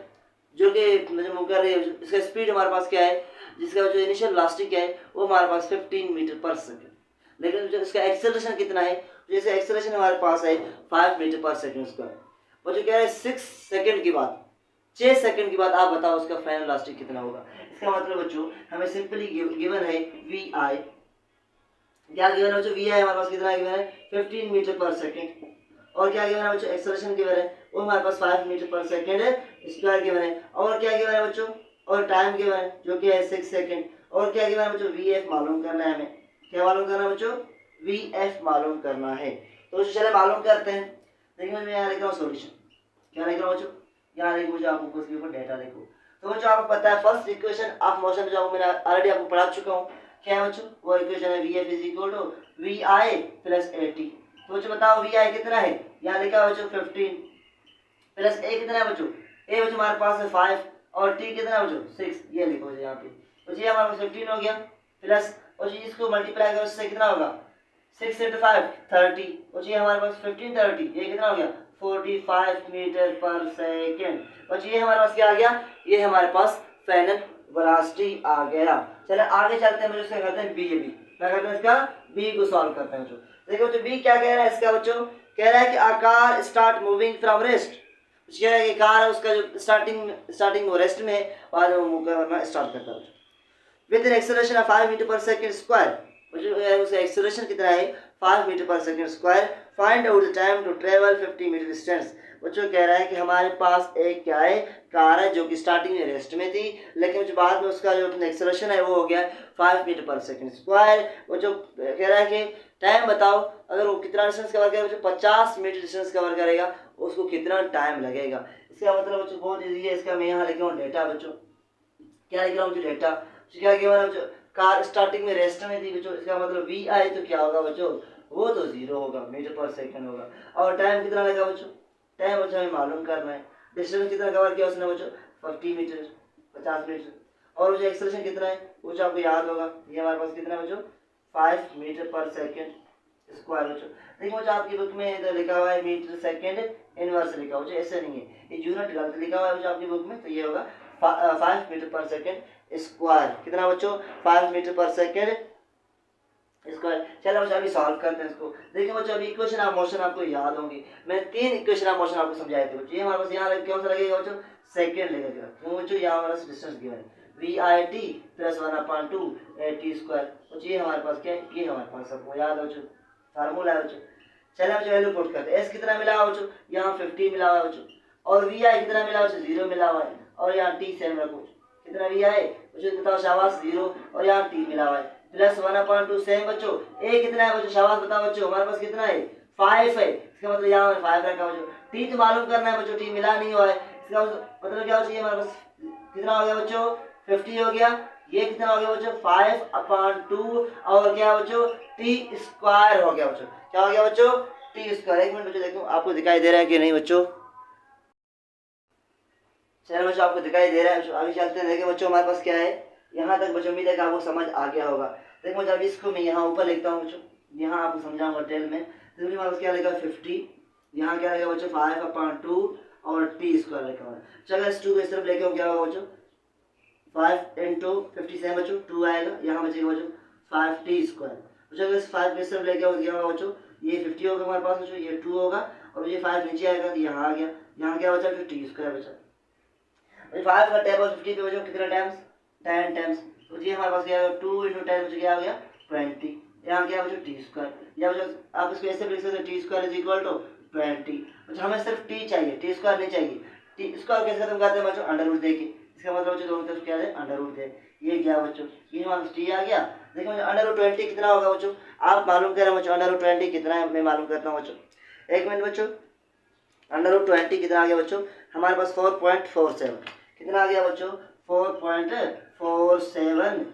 जो कि मुझे मूव कर रही है, इसका स्पीड हमारे पास क्या है, जिसका जो इनिशियल वेलोसिटी क्या है वो हमारे पास 15 मीटर पर सेकंड, लेकिन जो इसका एक्सेलरेशन कितना है, जैसे एक्सेलरेशन हमारे पास है 5 मीटर पर सेकंड स्क्वायर। वो जो कह रहा है 6 सेकंड की बात, 6 सेकंड की बाद आप बताओ उसका फाइनल वेलोसिटी कितना होगा। इसका मतलब बच्चों हमें सिंपली गिवन है वी आई, क्या गिवन है बच्चों, वी आई हमारे पास कितना गिवन है 15 मीटर पर सेकंड। और क्या गिवन है बच्चों, एक्सेलरेशन गिवन है वो हमारे पास 5 metre per second square given है। और क्या गिवन है बच्चों, और टाइम गिवन है जो कि है 6 सेकंड। और क्या गिवन है बच्चों, वी एफ मालूम करना है हमें। क्या मालूम करना है बच्चों, वी एफ मालूम करना है। तो चलिए मालूम करते हैं। देखिए मैं यहाँ लिख रहा हूँ सोल्यूशन, क्या लिख रहा हूँ बच्चों, यहाँ देखो मुझे आपको उसके ऊपर डेटा देखो। तो बच्चों आपको पता है फर्स्ट इक्वेशन ऑफ मोशन जो मैंने ऑलरेडी आपको पढ़ा चुका हूँ, क्या है बच्चों, वो इक्वेशन है V F is equal to V I plus A T. तो बच्चों बताओ वी आई कितना है, यहाँ लिखा है बच्चों 15 प्लस ए कितना है बच्चों, ए बच्चों हमारे पास है 5 और टी कितना है बच्चों 6, ये लिखो यहाँ पे। तो ये हमारे पास 15 हो गया प्लस, और इसको मल्टीप्लाई करो उससे कितना होगा 6 into 5 30, और ये हमारे पास 15 30, ये कितना हो गया 45 मीटर पर सेकेंड। और ये हमारे पास क्या आ गया, ये हमारे पास फाइनल वेलोसिटी आ गया। चलो आगे चलते हैं, मुझे इसका करते हैं बी। क्या करते हैं, इसका बी को सॉल्व करते हैं बच्चों। देखो बच्चों बी क्या कह रहा है इसका, बच्चों कह रहा है कि a car start moving from rest। कह रहा है कि कार है उसका जो स्टार्टिंग वो रेस्ट में है, बाद में वो मूव करना स्टार्ट करता है with an acceleration of 5 metre per second square. उसका एक्सेलरेशन कितना है 5 metre per second square. Find out the time to travel 50 metre distance. बच्चों कह रहा है कि हमारे पास एक क्या है, कार है जो कि स्टार्टिंग में रेस्ट में थी, लेकिन जो बाद में उसका जो एक्सेलरेशन है वो हो गया 5 मीटर पर सेकंड स्क्वायर। वो जो कह रहा है कि टाइम बताओ, अगर वो कितना डिस्टेंस कवर करेगा बच्चों 50 मीटर डिस्टेंस कवर करेगा, उसको कितना टाइम लगेगा। इसका मतलब बच्चों बहुत ईजी है। इसका मैं यहाँ लिख रहा हूँ डेटा, बच्चों क्या लिख रहा हूँ डेटा, क्या बच्चों कार स्टार्टिंग में रेस्ट में थी बच्चों, इसका मतलब वी आई तो क्या होगा बच्चों, वो तो 0 होगा, मीटर पर सेकंड होगा। और टाइम कितना लगा बच्चों, टाइम बच्चों हमें मालूम करना है। डिस्टेंस कितना कवर किया उसने बच्चों 50 मीटर 50 मीटर। और जो एक्सेलरेशन कितना है वो जो आपको याद होगा, ये हमारे पास कितना है बच्चों 5 मीटर पर सेकंड स्क्वायर। बच्चों देखो बच्चों आपकी बुक में इधर लिखा हुआ है मीटर सेकंड इनवर्स लिखा हुआ है, ऐसे नहीं है, ये यूनिट गलत लिखा हुआ है बच्चों आपकी बुक में। तो ये होगा 5 मीटर पर सेकंड स्क्वायर। कितना बच्चों 5 मीटर पर सेकंड स्क्वायर। चलो बच्चों अभी सॉल्व करते हैं इसको। देखिए बच्चों अभी इक्वेशन ऑफ मोशन आपको याद होंगी, मैं 3 इक्वेशन ऑफ मोशन आपको समझाए थे बच्चों। ये हमारे पास यहाँ कौन सा लगेगा बच्चों, सेकंड लगेगा, क्यों बच्चों यहाँ हमारा डिस्टेंस गिवन है V I T plus 1/2 T square. बच्चों ये हमारे पास क्या है, ये हमारे पास सबको याद है बच्चों, फार्मूला है बच्चों। चलिए बच्चों वैल्यू पुट करते हैं। एस कितना मिला हुआ बच्चों, यहाँ 50 मिला हुआ है बच्चों, और वी आई कितना मिला हुआ बच्चों 0 मिला हुआ है, और यहाँ टी सेम रखो, कितना वी आई बच्चों बताओ शाबाश 0, और यहाँ टी मिला हुआ है। प्लस 1/2 सेम बच्चों। ए कितना है बच्चों, शाबाश बताओ बच्चों, हमारे पास कितना है 5 है, इसका मतलब यहाँ 5 रखा बच्चों। टी तो मालूम करना है बच्चों, टी मिला नहीं हुआ है, इसका मतलब क्या हो चाहिए हमारे पास, कितना हो गया बच्चों 50 हो गया। ये कितना हो गया बच्चों 5/2 और क्या बच्चों टी स्क्वायर हो गया बच्चों। क्या हो गया बच्चों टी स्क्वायर। एक मिनट बच्चों देखो आपको दिखाई दे रहा है कि नहीं बच्चों, चलो बच्चों आपको दिखाई दे रहा है बच्चों। आगे चलते हैं, देखें बच्चों हमारे पास क्या है यहाँ तक बच्चों, उम्मीद है कि आपको समझ आ गया होगा। देखो जब इसको मैं यहाँ ऊपर लिखता हूँ बच्चों, यहाँ आपको समझाऊंगा टेल में। तो हमारे पास क्या लिखा 50, यहाँ क्या लिखा बच्चों 5/2 और टी स्क्वायर लिखा हुआ है। चलो इस 2 को इस तरफ लेके क्या होगा बच्चों 5 × 50 से बच्चों 2 आएगा, यहाँ बचेगा बच्चों 5t स्क्वायर। बच्चों इस 5 को इस तरफ लेके क्या होगा बच्चों, ये 50 होगा हमारे पास बच्चों, ये 2 होगा और ये 5 नीचे आएगा तो यहाँ आ गया, यहाँ क्या बचा टी स्क्वायर बचा। 5 का टेबल 50 पे बच्चों कितना टाइम्स 10 टाइम्स, तो ये हमारे पास क्या है 2 × 10 बच्चों क्या हो गया 20। यहाँ क्या बच्चों टी स्क्वायर, या बच्चों आप इसको ऐसे लिख सकते हैं T square is equal to 20। बच्चों हमें सिर्फ टी चाहिए, टी स्क्वायर नहीं चाहिए। टी स्क्वायर कैसे खत्म करते हैं बच्चों अंडर रूट दे के, इसका मतलब बच्चों दोनों तरफ क्या है अंडर रूट दे, ये क्या बच्चों ये हमारे पास टी आ गया। देखो बच्चों अंडर रूट 20 कितना होगा बच्चों, आप मालूम कर रहे हैं बच्चों अंडर रूट 20 कितना है, मैं मालूम करता हूँ बच्चों। एक मिनट बच्चों, अंडर रूट 20 कितना आ गया बच्चों हमारे पास 4.47, कितना आ गया बच्चों 4.47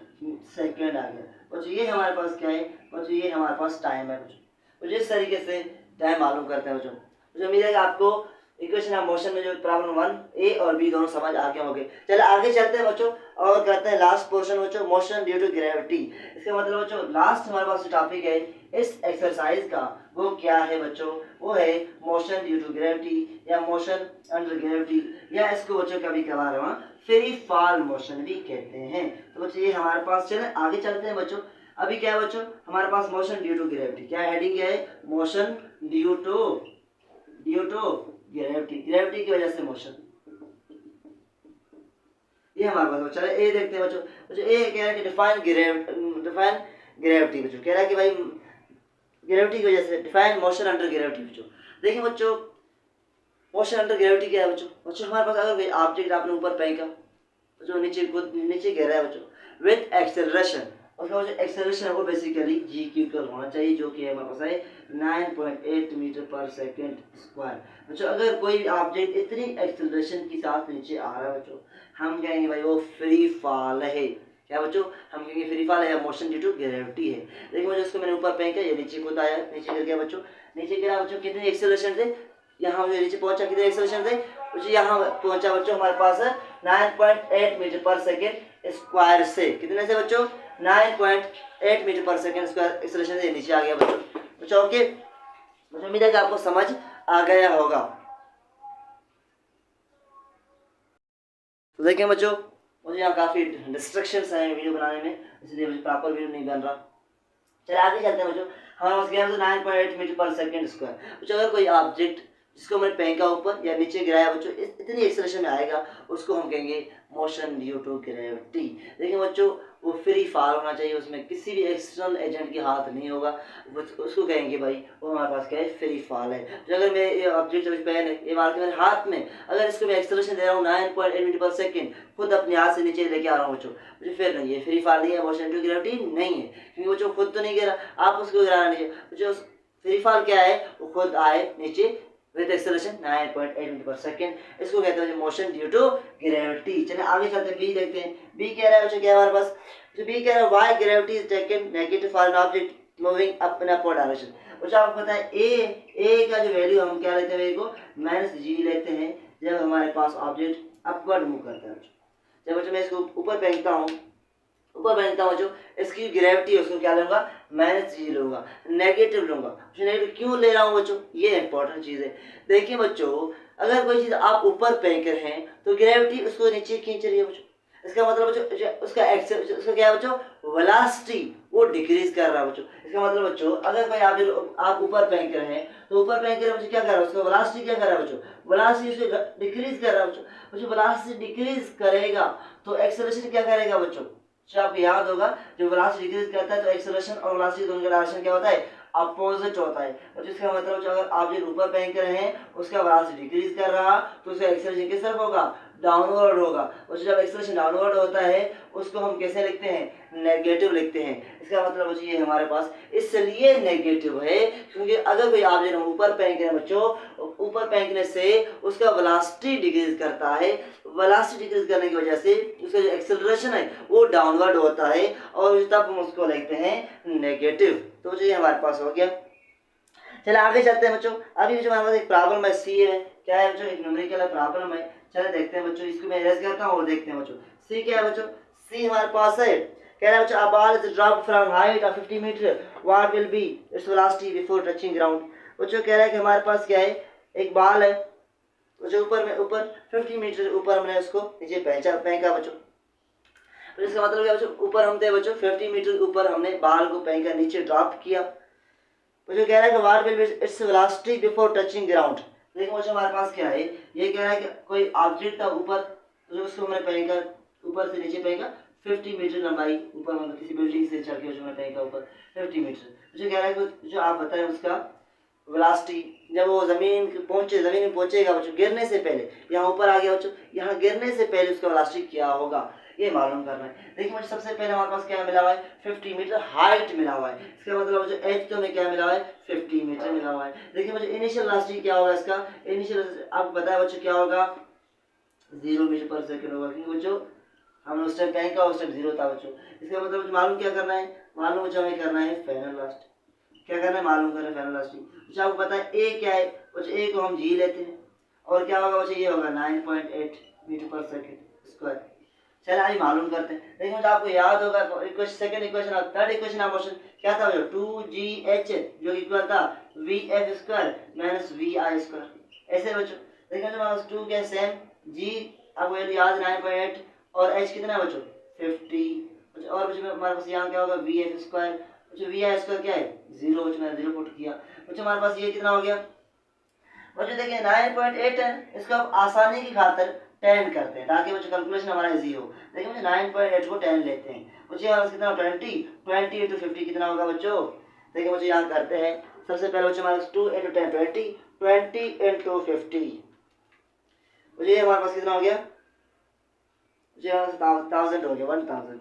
सेकेंड आ गया बच्चों। ये हमारे पास क्या है बच्चों, ये हमारे पास टाइम है बच्चों। इस तरीके से टाइम मालूम करते हैं बच्चों। मुझे उम्मीद है कि आपको इक्वेशन ऑफ मोशन में जो प्रॉब्लम 1 ए और बी दोनों समझ आ गए होंगे। चलो आगे चलते हैं बच्चों और करते हैं लास्ट पोर्शन बच्चों, मोशन ड्यू टू ग्रेविटी। इसका मतलब बच्चों लास्ट हमारे पास जो टॉपिक है इस एक्सरसाइज का वो क्या है बच्चों, वो है मोशन ड्यू टू ग्रेविटी या मोशन अंडर ग्रेविटी, या इसको बच्चों कभी कभार हम फ्री फॉल मोशन भी कहते हैं। तो बच्चों ये हमारे पास, चले आगे चलते हैं बच्चों। अभी क्या है बच्चों हमारे पास मोशन ड्यू टू ग्रेविटी, क्या हेडिंग है motion due to gravity, gravity की वजह से मोशन, ये हमारे पास बच्चों। ए देखते हैं बच्चों, बच्चों ए कह रहा है कि डिफाइन ग्रेविटी बच्चों, कह रहा है कि भाई ग्रेविटी की वजह से डिफाइन मोशन अंडर ग्रेविटी बच्चों। देखिए बच्चों मोशन अंडर ग्रेविटी क्या है बच्चों, बच्चों हमारे पास अगर कोई ऑब्जेक्ट आपने ऊपर फेंका बच्चों, नीचे गिर रहा है बच्चों विथ एक्सेलरेशन, उसका जो एक्सेलरेशन है वो बेसिकली जी क्यू इक्वल होना चाहिए, जो कि हमारे पास है 9.8 मीटर पर सेकेंड स्क्वायर। बच्चों अगर कोई ऑब्जेक्ट इतनी एक्सेलरेशन के साथ नीचे आ रहा है बच्चों, हम कहेंगे भाई वो फ्री फॉल है। क्या बच्चों हम कहेंगे फ्री फॉल है या मोशन ड्यू टू ग्रेविटी है। देखिए बच्चों इसको मैंने ऊपर फेंका, ये नीचे कूद आया, नीचे गिर गया बच्चों, नीचे गिरा बच्चों कितनी एक्सेलरेशन थे, यहाँ मुझे नीचे पहुंचा कितने एक्सेलरेशन थे बच्चों, यहाँ पहुंचा बच्चों हमारे पास 9.8 मीटर पर सेकेंड स्क्वायर से, कितने से बच्चों 9.8 मीटर पर सेकेंड स्क्वायर एक्सेलरेशन से नीचे आ गया बच्चों। ओके मुझे उम्मीद है कि आपको समझ आ गया होगा। तो देखिए बच्चों मुझे यहाँ काफ़ी डिस्ट्रक्शंस हैं वीडियो बनाने में, इसलिए मुझे प्रॉपर वीडियो नहीं बन रहा। चलिए आगे चलते हैं बच्चों। हमारे पास क्या है 9.8 मीटर पर सेकेंड स्क्वायर। बच्चों अगर कोई ऑब्जेक्ट जिसको मैंने फेंका ऊपर या नीचे गिराया बच्चों, इतनी एक्सेलरेशन में आएगा, उसको हम कहेंगे मोशन ड्यू टू ग्रेविटी। देखिए बच्चों वो फ्री फॉल होना चाहिए, उसमें किसी भी एक्सटर्नल एजेंट की हाथ नहीं होगा, उसको कहेंगे भाई वो हमारे पास क्या है फ्री फॉल है। तो अगर मैं ये ऑब्जेक्ट पेन है ये मार के मेरे हाथ में, अगर इसको मैं एक्सेलरेशन दे रहा हूँ 9.8 मीटर पर सेकेंड, खुद अपने हाथ से नीचे लेके आ रहा हूँ बच्चों, मुझे फिर नहीं है फ्री फॉल नहीं है, मोशन ड्यू टू ग्रेविटी नहीं है, क्योंकि बच्चों खुद तो नहीं गिरा, आप उसको गिराना नहीं है बच्चों। फ्री फॉल क्या है, वो खुद आए नीचे विद एक्सेलरेशन 9.8 मीटर पर सेकेंड, इसको कहते हैं मोशन ड्यू टू ग्रेविटी। चलिए आगे चलते हैं, बी देखते हैं। बी कह रहा है बच्चों क्या हमारे पास, तो बी कह रहा है why gravity is taken negative for an object moving up in upward direction. बच्चों आपको पता है ए का जो वैल्यू हम क्या लेते हैं, ए को -g लेते हैं जब हमारे पास ऑब्जेक्ट अपवर्ड मूव करता है। जब बच्चों मैं इसको ऊपर फेंकता हूँ बच्चों, इसकी ग्रेविटी उसको क्या लूंगा -g लूंगा, नेगेटिव लूंगा। नेगेटिव क्यों ले रहा हूँ बच्चों, ये इंपॉर्टेंट चीज़ है। देखिए बच्चों अगर कोई चीज़ आप ऊपर फेंक रहे हैं तो ग्रेविटी उसको नीचे खींच रही है बच्चों, इसका मतलब बच्चों उसका क्या है बच्चों वेलोसिटी वो डिक्रीज कर रहा है बच्चों। इसका मतलब बच्चों अगर कोई आप ऊपर फेंक रहे हैं तो ऊपर फेंक रहे बच्चों क्या कर रहा है, उसका वेलोसिटी क्या कर रहा है बच्चों, वेलोसिटी उसको डिक्रीज कर रहा है बच्चों। वेलोसिटी डिक्रीज करेगा तो एक्सेलरेशन क्या करेगा बच्चों, आपको याद होगा जब वेलोसिटी डिक्रीज करता है तो एक्सेलरेशन और वेलोसिटी दोनों का डायरेक्शन क्या होता है, अपोजिट होता है। और जिसका मतलब अगर आप जो ऊपर फेंक रहे हैं उसका वेलोसिटी डिक्रीज कर रहा तो उसका एक्सेलरेशन किस तरफ होगा, डाउनवर्ड होगा। और जब एक्सेलरेशन डाउनवर्ड होता है उसको हम कैसे लिखते हैं, नेगेटिव लिखते हैं। इसका मतलब बच्चों ये हमारे पास इसलिए नेगेटिव है क्योंकि अगर कोई ऑब्जेक्ट हम ऊपर फेंकने बच्चों, ऊपर फेंकने से उसका वेलोसिटी डिक्रीज करता है, वेलोसिटी डिक्रीज करने की वजह से उसका जो एक्सेलरेशन है वो डाउनवर्ड होता है और तब हम उसको लिखते हैं नेगेटिव। तो ये हमारे पास हो गया। चलिए आगे चलते हैं बच्चों। अभी जो हमारे पास एक प्रॉब्लम है सी है, क्या है बच्चों, एक न्यूमेरिकल प्रॉब्लम है। चलिए देखते हैं बच्चों, इसको मैं इरेज करता हूँ और देखते हैं बच्चों सी क्या है बच्चों। सी हमारे पास है, कह रहा है बच्चों, a ball is dropped from height of 50 metre, what will be its velocity before touching ground। बच्चों कह रहा है कि हमारे पास क्या है, एक बॉल है बच्चों, ऊपर 50 मीटर ऊपर हमने उसको नीचे फेंका बच्चों। तो इसका मतलब क्या बच्चों, ऊपर हम थे बच्चों 50 मीटर ऊपर हमने बॉल को फेंका, नीचे ड्रॉप किया। बच्चों कह रहा है कि what will be its velocity before touching ground. देखो बच्चों हमारे पास क्या है, ये कह रहा है कि कोई ऑब्जेक्ट था ऊपर, तो उसको हमने फेंका, ऊपर से नीचे फेंका 50 मीटर लंबाई, ऊपर मतलब किसी बिल्डिंग से चढ़ के उसको हमने फेंका ऊपर 50 मीटर। जो कह रहा है कि जो आप बताएं उसका वेलोसिटी जब वो जमीन में पहुंचेगा बच्चों, गिरने से पहले, यहाँ ऊपर आ गया बच्चों, यहाँ गिरने से पहले उसका वेलोसिटी क्या होगा ये मालूम करना है। देखिए मुझे सबसे पहले हमारे पास क्या मिला हुआ है, 50 मीटर हाइट मिला हुआ है। इसका मतलब जो एच तो में क्या मिला हुआ है, 50 मीटर मिला हुआ है। देखिए मुझे इनिशियल वेलोसिटी क्या होगा, इसका इनिशियल आपको बताया बच्चों क्या होगा, 0 मीटर पर सेकंड होगा, क्योंकि बच्चों हमने उस टाइम फेंका, उस टाइम 0 था बच्चों। इसका मतलब मालूम क्या करना है, मालूम बच्चों हमें करना है फाइनल वेलोसिटी। क्या करना है, मालूम करना है फाइनल वेलोसिटी। बच्चों आपको पता है ए क्या है बच्चों, ए को हम जी लेते हैं और क्या होगा बच्चों, ये होगा 9.8 मीटर पर सेकंड स्क्वायर। चलिए आज मालूम करते हैं। देखिए मुझे आपको याद होगा सेकंड इक्वेशन और थर्ड इक्वेशन का क्वेश्चन क्या था बच्चों, 2gh जो इक्वल था vf square minus vi square. ऐसे बच्चों देखिए जो हमारे पास 2 के सेम, g आपको याद 9.8 और h कितना है बच्चों 50। और बच्चों हमारे पास यहाँ क्या होगा vf स्क्वायर, बच्चों vi स्क्वायर क्या है 0, बच्चों मैंने 0 पुट किया। बच्चों हमारे पास ये कितना हो गया बच्चों, देखिए 9.8 है, इसको आप आसानी की खातिर 10 करते हैं ताकि बच्चों कैलकुलेशन हमारा इजी हो। देखिए मुझे 9.8 को 10 लेते हैं बच्चों, यहाँ कितना 20 इंटू 50 कितना होगा बच्चों। देखिए मुझे यहाँ करते हैं, सबसे पहले बच्चों हमारे 2 इंटू 10 20 इंटू 50, मुझे हमारे पास कितना हो गया, मुझे 1000 हो गया, 1000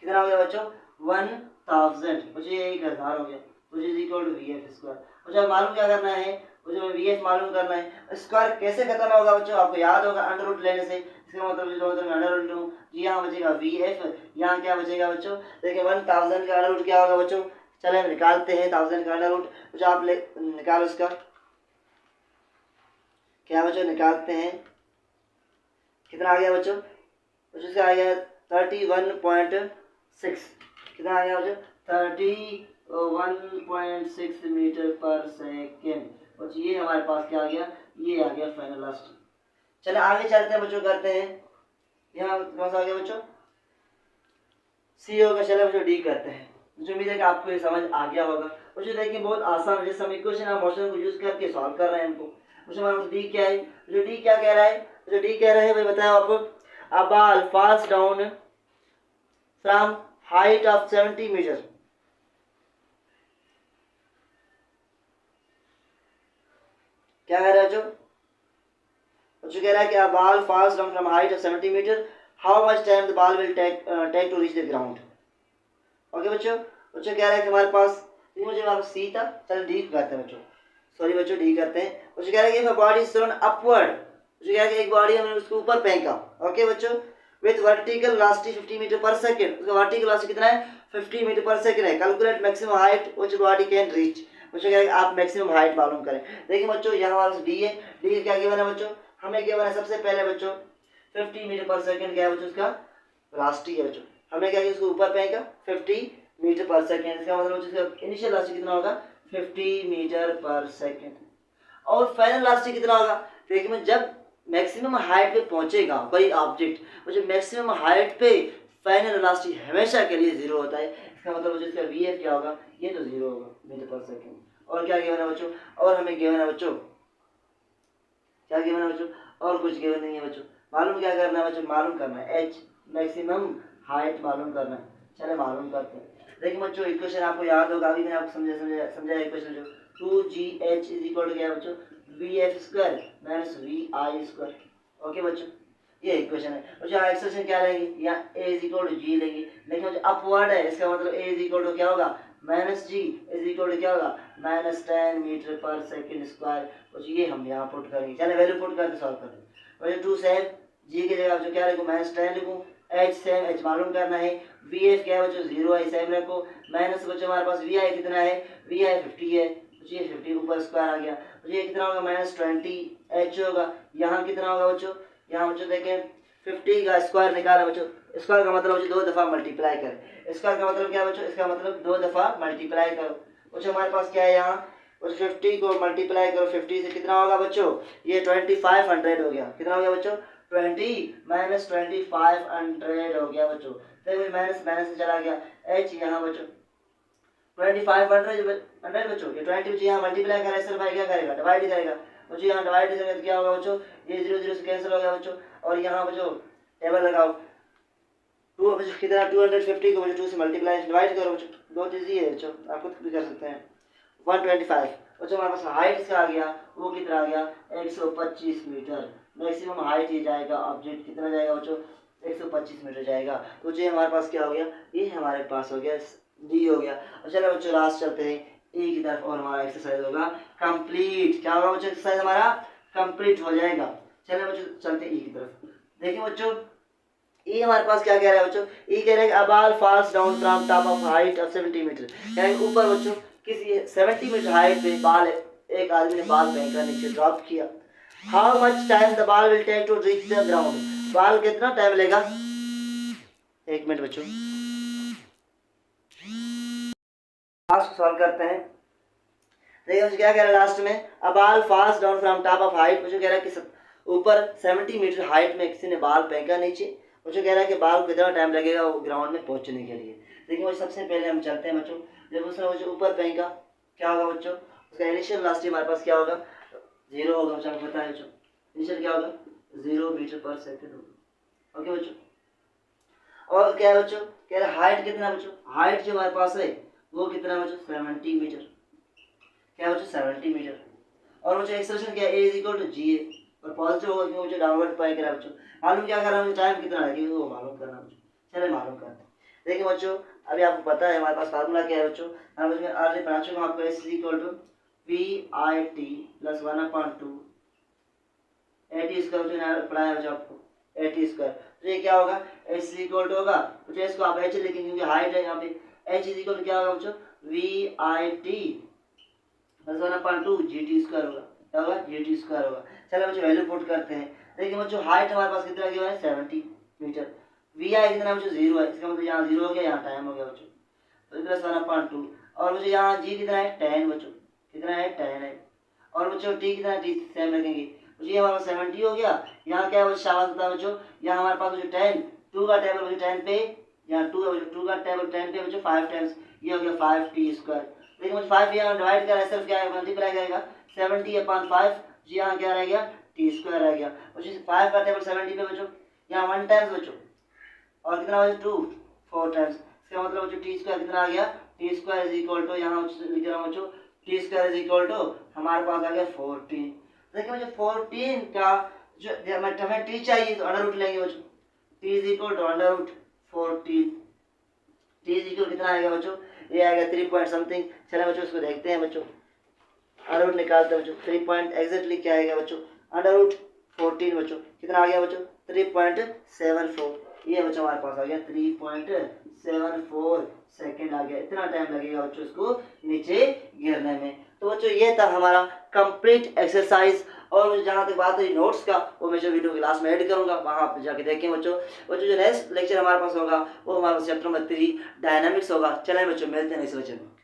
कितना हो गया बच्चों 1000, मुझे ये 1000 हो गया, मुझे इक्वल टू वीएफ स्क्वायर। मुझे मालूम क्या करना है, मुझे वीएफ मालूम करना है। स्क्वायर कैसे खत्म होगा बच्चों, आपको याद होगा अंडर रूट लेने से। इसका मतलब जो मैं अंडर रूट लूँ जी, यहाँ बचेगा वीएफ, यहाँ क्या बचेगा बच्चों, देखिए 1000 का अंडर रूट क्या होगा बच्चों, चले हम निकालते हैं 1000 का अंडर रूट। जो आप निकालो उसका क्या बच्चों, निकालते हैं कितना आ गया बच्चों, उसका आ गया 31.6, कितना आ गया बच्चों 31.6 मीटर पर सेकेंड। बच्चों ये हमारे पास क्या आ गया, ये आ गया फाइनल वेलोसिटी। चले आगे चलते हैं बच्चों, करते हैं यहाँ कौन सा आ गया बच्चों, सी होगा। चले बच्चों डी करते हैं। मुझे उम्मीद है कि आपको ये समझ आ गया होगा। बच्चों देखिए बहुत आसान है, जैसे हम इक्वेशन और मोशन को यूज करके सॉल्व कर रहे हैं इनको। मुझे हमारा डी क्या है, जो डी क्या कह रहा है, जो डी कह रहा है भाई बताओ आपको, a ball falls down from height of 70 meter, क्या कह रहा है जो कह रहा है कि a ball falls down from height of 70 meter, how much time the ball will take to reach the ground। Okay बच्चों कह रहा है कि हमारे पास मुझे वहां सी था, चलो डी करते हैं बच्चों, सॉरी बच्चों डी करते हैं। बच्चों कह रहा है कि बॉडी इज थ्रोन अपवर्ड, जो कह रहा है कि एक बॉडी हमने उसको ऊपर फेंका, ओके बच्चों, with vertical velocity 50 metre per second. उसका वर्टिकल वेलोसिटी कितना है 50 मीटर पर सेकंड है। Calculate maximum height which body can reach. बच्चों कह रहा है आप मैक्सिमम हाइट मालूम करें। देखिए बच्चों यहाँ हमारा डी है, डी क्या गिवन है बच्चों, हमें गिवन है सबसे पहले बच्चों 50 मीटर पर सेकंड क्या है बच्चों, उसका वेलोसिटी है बच्चों। हमने क्या किया, उसको ऊपर फेंका 50 मीटर पर सेकंड, इसका मतलब उसका इनिशियल वेलोसिटी कितना होगा 50 मीटर पर सेकंड। और फाइनल वेलोसिटी कितना होगा, देखिए जब मैक्सिमम हाइट पे पहुंचेगा कोई ऑब्जेक्ट, मुझे मैक्सिमम हाइट पे फाइनल वेलोसिटी हमेशा के लिए 0 होता है। इसका मतलब मुझे इसका वीएफ क्या होगा, ये तो 0 होगा मीटर पर सेकंड। और क्या गिवन है बच्चों, और हमें गिवन है बच्चों, क्या गिवन है बच्चों, और कुछ गिवन नहीं है बच्चों। मालूम क्या करना है बच्चों, मालूम करना है एच मैक्सिमम हाइट मालूम करना है। चले मालूम करते हैं। देखिए बच्चों इक्वेशन आपको याद होगा, अभी मैंने आपको समझाया इक्वेशन जो 2gh इज इक्वल टू क्या बच्चों vf square minus vi square. Okay बच्चों ये इक्वेशन है। और जो एक्सप्रेशन क्या लेंगे, यहाँ ए इज इक्वल टू जी लेंगे, लेकिन जो अपवर्ड है इसका मतलब ए इज इक्वल टू क्या होगा, minus G is equal to क्या होगा, -10 मीटर पर सेकंड स्क्वायर। और ये हम यहाँ पुट करेंगे, चले वैल्यू पुट करके सॉल्व करते हैं। और जो 2 सेम जी की जगह जो क्या लिखूँ, -10 लिखूँ, एच सेम एच मालूम करना है, वी एफ क्या है बच्चों 0 है सेम रखो, माइनस बच्चों हमारे पास वी आई कितना है, वी आई 50 है, बच्चों ये 50 ऊपर स्क्वायर आ गया, बच्चों ये कितना होगा -20 एच होगा, यहाँ कितना होगा बच्चों, यहाँ बच्चों देखें 50 का स्क्वायर निकाला बच्चों, स्क्वायर का मतलब बच्चों 2 दफ़ा मल्टीप्लाई कर, स्क्वायर का मतलब क्या बच्चों, इसका मतलब 2 दफ़ा मल्टीप्लाई करो। बच्चों हमारे पास क्या है यहाँ, उस 50 को मल्टीप्लाई करो 50 से, कितना होगा बच्चों, ये 2500 हो गया, कितना हो गया बच्चों 20 -2500 हो गया बच्चों। देखो माइनस माइनस से चला गया, एच यहाँ बच्चों 2500 बच्चों, ये 20 बच्चों यहाँ मल्टीप्लाई करें सर भाई क्या करेगा, डिवाइड करेगा बच्चों, यहाँ डिवाइड करेगा तो क्या होगा बच्चों, ये 0 0 से कैंसिल हो गया बच्चों। और यहाँ बच्चों टेबल लगाओ, 2 बच्चों कितना 250 को बच्चों 2 से मल्टीप्लाई डिवाइड करो बच्चों, बहुत ईजी है बच्चों, आप खुद भी कर सकते हैं। 125 बच्चों हमारे पास हाइट इसका आ गया, वो कितना आ गया 125 मीटर, मैक्सिमम हाइट ये जाएगा, ऑब्जेक्ट कितना जाएगा बच्चों 125 मीटर जाएगा। तो ये हमारे पास क्या हो गया, ये हमारे पास हो गया डी हो गया। और चलो बच्चों लास्ट चलते हैं ए की तरफ, और हमारा एक्सरसाइज होगा कंप्लीट, क्या होगा बच्चों एक्सरसाइज हमारा कंप्लीट हो जाएगा। चलो बच्चों चलते हैं ई की तरफ, देखिए बच्चों ये हमारे पास क्या कह रहा है बच्चों, ये कह रहा है कि a ball falls down from top of height of 70 metre, यानी ऊपर बच्चों किसी 70 मीटर हाइट पे बॉल, एक आदमी ने बॉल फेंका नीचे ड्रॉप किया, how much time the ball will take to reach the ground, ball कितना टाइम लेगा, 1 मिनट बच्चों, लास्ट सॉल्व करते हैं। देखिए बच्चों क्या कह रहा है लास्ट में, अ ball falls down from top of height, बच्चों कह रहा है कि ऊपर 70 मीटर हाइट में किसी ने बॉल फेंका नीचे, बच्चों कह रहा है कि बॉल को कितना टाइम लगेगा वो ग्राउंड में पहुंचने के लिए। देखिए बच्चों सबसे पहले हम चलते हैं बच्चों, जब उसने बच्चों ऊपर फेंका क्या होगा बच्चों, उसका इनिशियल वेलोसिटी हमारे पास क्या होगा 0 होगा बच्चों, आपको पता है बच्चों इनिशियल क्या होगा 0 मीटर पर सेकंड होगा। ओके बच्चों, और क्या है बच्चों कह रहे हाइट कितना बच्चों, हाइट जो हमारे पास है वो कितना बच्चों 70 मीटर, क्या बच्चों 70 मीटर। और बच्चों एक्सप्रेशन क्या है, ए इज इक्वल टू जी ए, और पॉजिटिव होगा क्योंकि मुझे डाउनवर्ड पाई करा बच्चों, मालूम क्या कर रहा हूँ टाइम कितना लगेगा वो मालूम करना बच्चों, चले मालूम करते हैं। देखिए बच्चों अभी आपको पता है हमारे पास फार्मूला क्या है बच्चों, हम इसमें ऑलरेडी पढ़ा चुका हूं आपको, S is equal to V I T plus 1/2 A T square, बच्चों पढ़ाया बच्चों आपको ए टी स्क्वायर, तो ये क्या होगा एस इज इक्वल टू होगा बच्चों, इसको आप एच लिखेंगे क्योंकि हाइट है यहाँ पे, एच इज इक्वल टू क्या होगा बच्चों V I T plus 1/2 G T square होगा, क्या होगा जी टी स्क्वायर होगा। चलो बच्चों वैल्यू पुट करते हैं, देखिए बच्चों हाइट हमारे पास कितना दिया है 70 मीटर, वी आई कितना बच्चों 0 है, इसका मतलब यहाँ 0 हो गया, यहाँ टाइम हो गया बच्चों, तो प्लस 1/2, और बच्चों यहाँ जी कितना है 10 बच्चों, कितना है 10 है, और बच्चों टी कितना है टी सेम रखेंगे बच्चों, ये हमारा 70 हो गया, यहाँ क्या बच्चों शाबाश होता है बच्चों, यहाँ हमारे पास बच्चों 10 2 का टेबल बच्चों 10 पे, यहाँ 2 है बच्चों 2 का टेबल 10 पे बच्चों 5 टाइम्स, ये हो गया 5 टी स्क्वायर। लेकिन मुझे 5 यहाँ डिवाइड करा है सिर्फ क्या है मल्टीप्लाई करेगा 70/5 जी, यहाँ क्या रह गया टी स्क्वायर रह गया बच्चों, 5 का टेबल 70 पे बच्चों, यहाँ 1 टाइम्स बच्चों, और कितना बच्चों 2 4 टाइम्स, इसका मतलब बच्चों टी स्क्वायर कितना आ गया, T square is equal to, यहाँ लिख रहा हूँ बच्चों T square is equal to हमारे पास आ गया 14। देखिए बच्चों 14 का जो हमें टी चाहिए तो अंडर रूट लेंगे बच्चों, t is equal to under root 14, t is equal कितना आएगा बच्चों, ये आएगा 3 पॉइंट समथिंग। चलो बच्चों इसको देखते हैं बच्चों, अंडर रूट निकालते हैं बच्चों, 3 पॉइंट एग्जैक्टली क्या आएगा बच्चों, अंडर रूट 14 बच्चों कितना आ गया बच्चों 3.74, ये बच्चों हमारे पास आ गया 3.74 सेकेंड आ गया, इतना टाइम लगेगा बच्चों इसको नीचे गिरने में। तो बच्चों ये था हमारा कंप्लीट एक्सरसाइज, और जहाँ तक बात है नोट्स का वो मैं जो वीडियो क्लास में ऐड करूँगा वहाँ आप जाके देखें बच्चों। बच्चों जो नेक्स्ट लेक्चर हमारे पास होगा वो हमारा चैप्टर नंबर 3 डायनामिक्स होगा। चलें बच्चों मिलते हैं नेक्स्ट लेक्चर में।